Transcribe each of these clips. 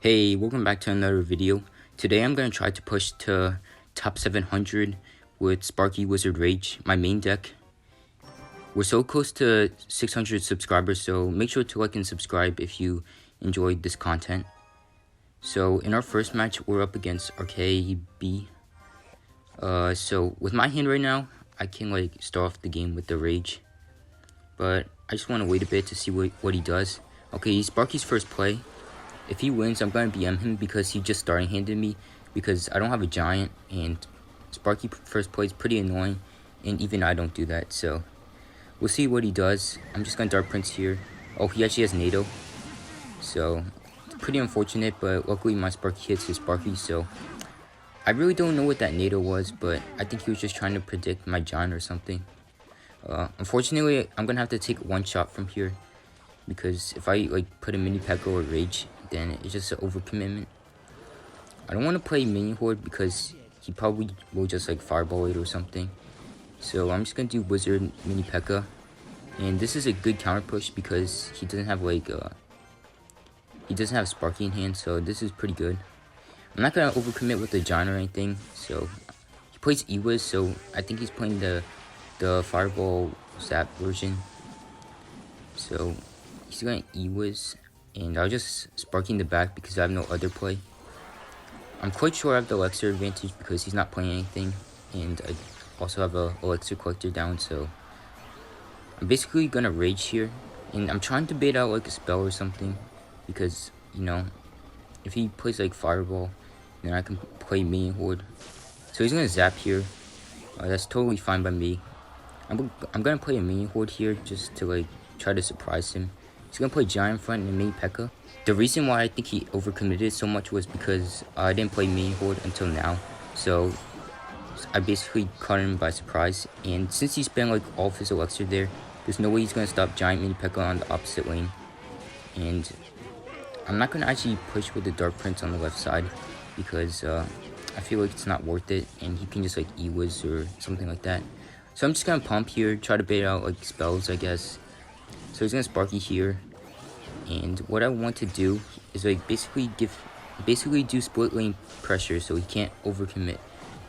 Hey, welcome back to another video. Today I'm going to try to push to top 700 with Sparky Wizard Rage, my main deck. We're so close to 600 subscribers, so make sure to like and subscribe if you enjoyed this content. So in our first match, we're up against RKB. So with my hand right now, I can start off the game with the Rage. But I just want to wait a bit to see what he does. Okay, Sparky's first play. If he wins, I'm going to BM him because he just starting handed me because I don't have a giant, and Sparky first play is pretty annoying, and even I don't do that, so we'll see what he does. I'm just going to Dark Prince here. Oh, he actually has NATO, so it's pretty unfortunate, but luckily my Sparky hits his Sparky, so I really don't know what that NATO was, but I think he was just trying to predict my giant or something. Unfortunately, I'm going to have to take one shot from here because if I put a mini Pekka or Rage, then it's just an overcommitment. I don't want to play mini Horde because he probably will just fireball it or something. So I'm just gonna do Wizard mini Pekka, and this is a good counter push because he doesn't have he doesn't have Sparky in hand, so this is pretty good. I'm not gonna overcommit with the giant or anything. So he plays Ewiz, so I think he's playing the fireball zap version. So he's going Ewiz, and I'll just Sparky in the back because I have no other play. I'm quite sure I have the Elixir advantage because he's not playing anything, and I also have a Elixir collector down, so I'm basically gonna Rage here, and I'm trying to bait out a spell or something because, if he plays Fireball, then I can play Mini Horde. So he's gonna Zap here. That's totally fine by me. I'm gonna play a Mini Horde here just to try to surprise him. He's gonna play Giant Front and Mini Pekka. The reason why I think he overcommitted so much was because I didn't play Mini Horde until now. So I basically caught him by surprise. And since he spent all of his Elixir there, there's no way he's gonna stop Giant Mini Pekka on the opposite lane. And I'm not gonna actually push with the Dark Prince on the left side because I feel like it's not worth it, and he can just E-Wiz or something like that. So I'm just gonna pump here, try to bait out spells, I guess. So he's gonna Sparky here, and what I want to do is basically do split lane pressure so he can't overcommit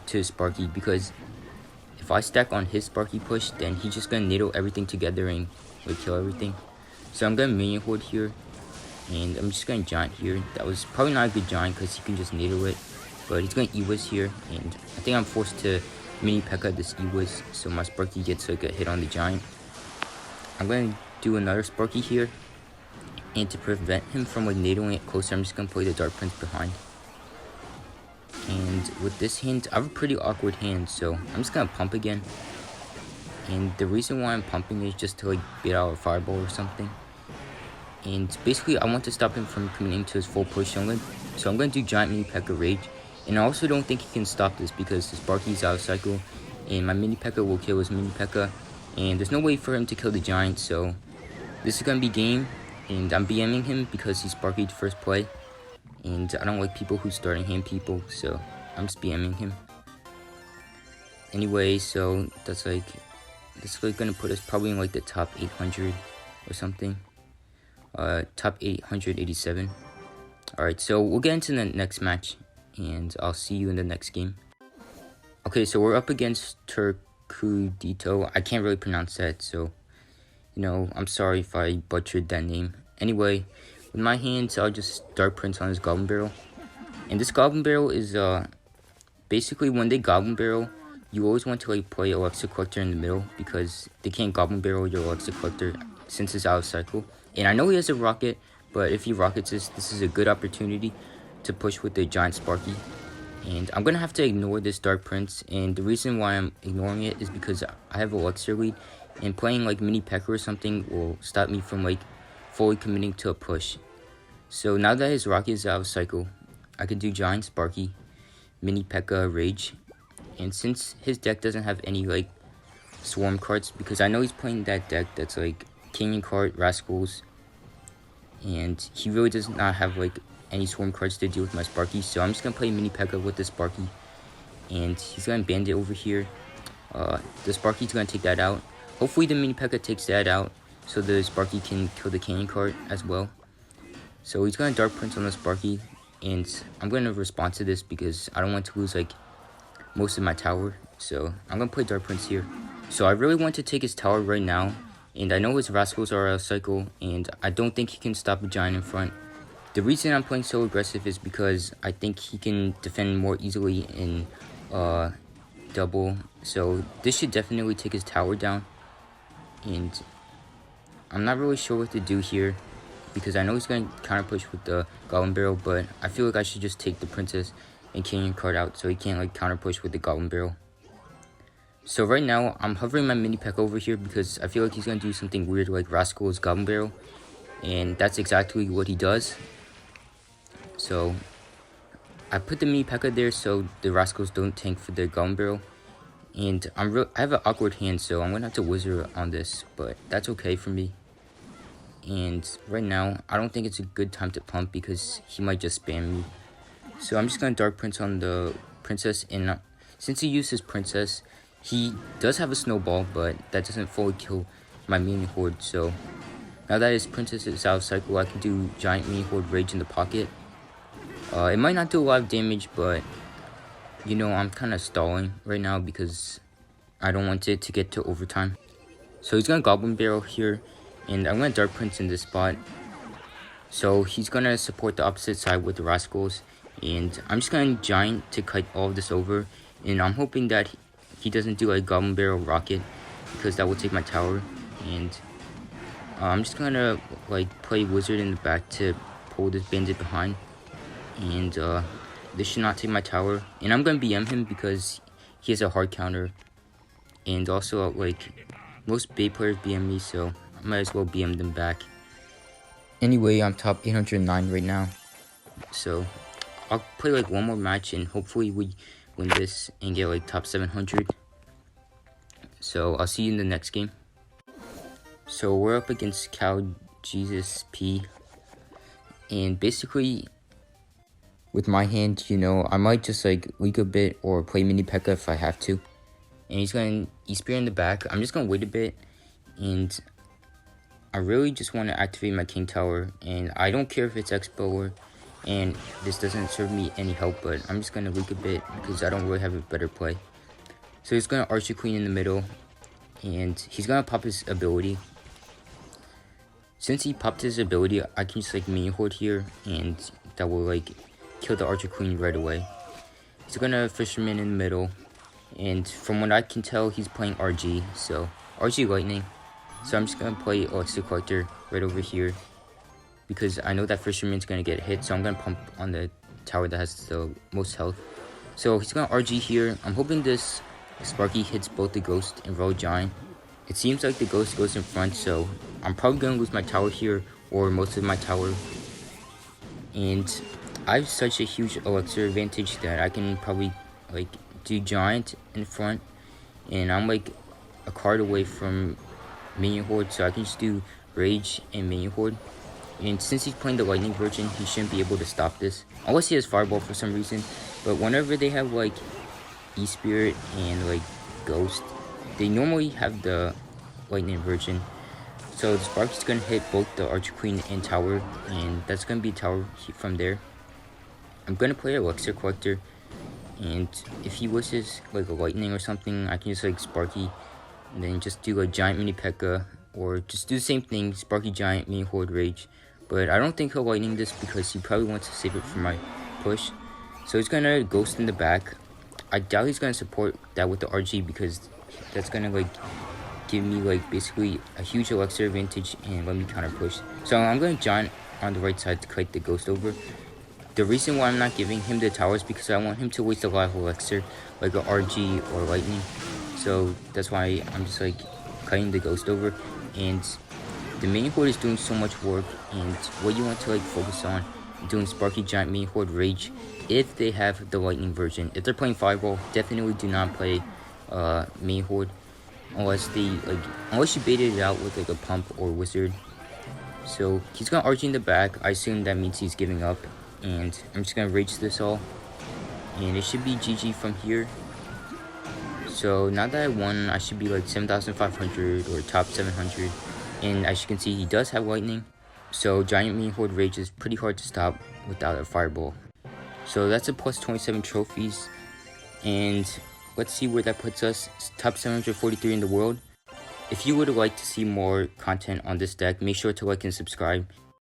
to Sparky, because if I stack on his Sparky push, then he's just gonna NATO everything together and kill everything. So I'm gonna Minion Horde here, and I'm just gonna Giant here. That was probably not a good Giant because he can just NATO it, but he's gonna E-Wiz here, and I think I'm forced to Mini Pekka this E-Wiz so my Sparky gets a hit on the Giant. I'm gonna do another Sparky here, and to prevent him from NATOing it closer, I'm just gonna play the Dark Prince behind. And with this hand, I have a pretty awkward hand, so I'm just gonna pump again. And the reason why I'm pumping is just to bait out a fireball or something. And basically, I want to stop him from committing to his full push, so I'm gonna do Giant Mini Pekka Rage. And I also don't think he can stop this because the Sparky's out of cycle, and my Mini Pekka will kill his Mini Pekka, and there's no way for him to kill the Giant. So this is gonna be game, and I'm BMing him because he Sparky'd first play, and I don't like people who starting hand people, so I'm just BMing him. Anyway, so that's gonna put us probably in the top 800 or something. Top 887. Alright, so we'll get into the next match, and I'll see you in the next game. Okay, so we're up against Turkudito. I can't really pronounce that, so I'm sorry if I butchered that name. Anyway, with my hands, I'll just Dark Prince on his Goblin Barrel. And this Goblin Barrel is basically when they Goblin Barrel, you always want to play Elixir Collector in the middle because they can't Goblin Barrel your Elixir Collector since it's out of cycle. And I know he has a rocket, but if he rockets this is a good opportunity to push with the Giant Sparky. And I'm gonna have to ignore this Dark Prince, and the reason why I'm ignoring it is because I have Elixir lead, and playing Mini Pekka or something will stop me from fully committing to a push. So now that his rocket is out of cycle, I can do Giant Sparky, Mini Pekka Rage, and since his deck doesn't have any swarm cards, because I know he's playing that deck that's Canyon Cart, Rascals, and he really does not have any swarm cards to deal with my Sparky, so I'm just gonna play Mini Pekka with the Sparky, and he's gonna Bandit over here. The Sparky's gonna take that out. Hopefully the Mini Pekka takes that out, so the Sparky can kill the Canyon Cart as well. So he's gonna Dark Prince on the Sparky, and I'm gonna respond to this because I don't want to lose like most of my tower. So I'm gonna play Dark Prince here. So I really want to take his tower right now, and I know his Rascals are out of cycle, and I don't think he can stop a giant in front. The reason I'm playing so aggressive is because I think he can defend more easily in double. So this should definitely take his tower down, and I'm not really sure what to do here because I know he's going to counter push with the Goblin Barrel, but I feel like I should just take the Princess and Canyon card out so he can't like counter push with the Goblin Barrel. So right now, I'm hovering my mini P.E.K.K.A over here because I feel like he's going to do something weird like Rascal's Goblin Barrel, and that's exactly what he does. So I put the mini P.E.K.K.A there so the Rascals don't tank for the Goblin Barrel. And I have an awkward hand, so I'm going to have to wizard on this, but that's okay for me. And right now, I don't think it's a good time to pump because he might just spam me. So I'm just going to Dark Prince on the Princess, and since he used his Princess, he does have a snowball, but that doesn't fully kill my mini horde. So now that his Princess is out of cycle, I can do giant mini horde rage in the pocket. It might not do a lot of damage, but you know, I'm kind of stalling right now because I don't want it to get to overtime. So he's going to Goblin Barrel here, and I'm going to Dark Prince in this spot. So he's going to support the opposite side with the Rascals, and I'm just going to Giant to kite all of this over, and I'm hoping that he doesn't do a Goblin Barrel Rocket because that will take my tower. And I'm just going to like play Wizard in the back to pull this Bandit behind, and this should not take my tower. And I'm going to BM him because he has a hard counter. And also, like, most bait players BM me, so I might as well BM them back. Anyway, I'm top 809 right now. So I'll play like one more match and hopefully we win this and get like top 700. So I'll see you in the next game. So we're up against Cow Jesus P. And basically, with my hand, you know, I might just like leak a bit or play mini P.E.K.K.A if I have to. And he's going to E-Spear in the back. I'm just going to wait a bit. And I really just want to activate my King Tower. And I don't care if it's X-Bower. And this doesn't serve me any help. But I'm just going to leak a bit because I don't really have a better play. So he's going to Archer Queen in the middle. And he's going to pop his ability. Since he popped his ability, I can just like mini horde here. And that will like kill the Archer Queen right away. He's going to Fisherman in the middle. And from what I can tell, he's playing RG, so RG Lightning. So I'm just going to play Elixir Collector right over here because I know that Fisherman's going to get hit, so I'm going to pump on the tower that has the most health. So he's going to RG here. I'm hoping this Sparky hits both the Ghost and Royal Giant. It seems like the Ghost goes in front, so I'm probably going to lose my tower here or most of my tower. And I have such a huge Elixir advantage that I can probably like do Giant in front, and I'm like a card away from Minion Horde, so I can just do Rage and Minion Horde. And since he's playing the Lightning version, he shouldn't be able to stop this unless he has Fireball for some reason. But whenever they have like E-Spirit and like Ghost, they normally have the Lightning version. So the Sparky's gonna hit both the Archer Queen and Tower, and that's gonna be Tower from there. I'm gonna play Elixir Collector. And if he wishes like a lightning or something, I can just like Sparky and then just do a giant mini P.E.K.K.A or just do the same thing, Sparky Giant mini Horde Rage. But I don't think he'll lightning this because he probably wants to save it for my push. So he's gonna Ghost in the back. I doubt he's gonna support that with the RG because that's gonna like give me like basically a huge Elixir advantage and let me counter push. So I'm gonna Giant on the right side to kite the Ghost over. The reason why I'm not giving him the tower is because I want him to waste a lot of Elixir, like a RG or Lightning. So that's why I'm just like cutting the Ghost over. And the main horde is doing so much work, and what you want to like focus on doing Sparky Giant main horde Rage if they have the Lightning version. If they're playing Fireball, definitely do not play main horde unless you baited it out with like a pump or wizard. So he's gonna RG in the back. I assume that means he's giving up. And I'm just gonna Rage this all, and it should be GG from here. So now that I won, I should be like 7,500 or top 700. And as you can see, he does have Lightning. So Giant Mini Horde Rage is pretty hard to stop without a Fireball. So that's a plus 27 trophies. And let's see where that puts us. Top 743 in the world. If you would like to see more content on this deck, make sure to like and subscribe.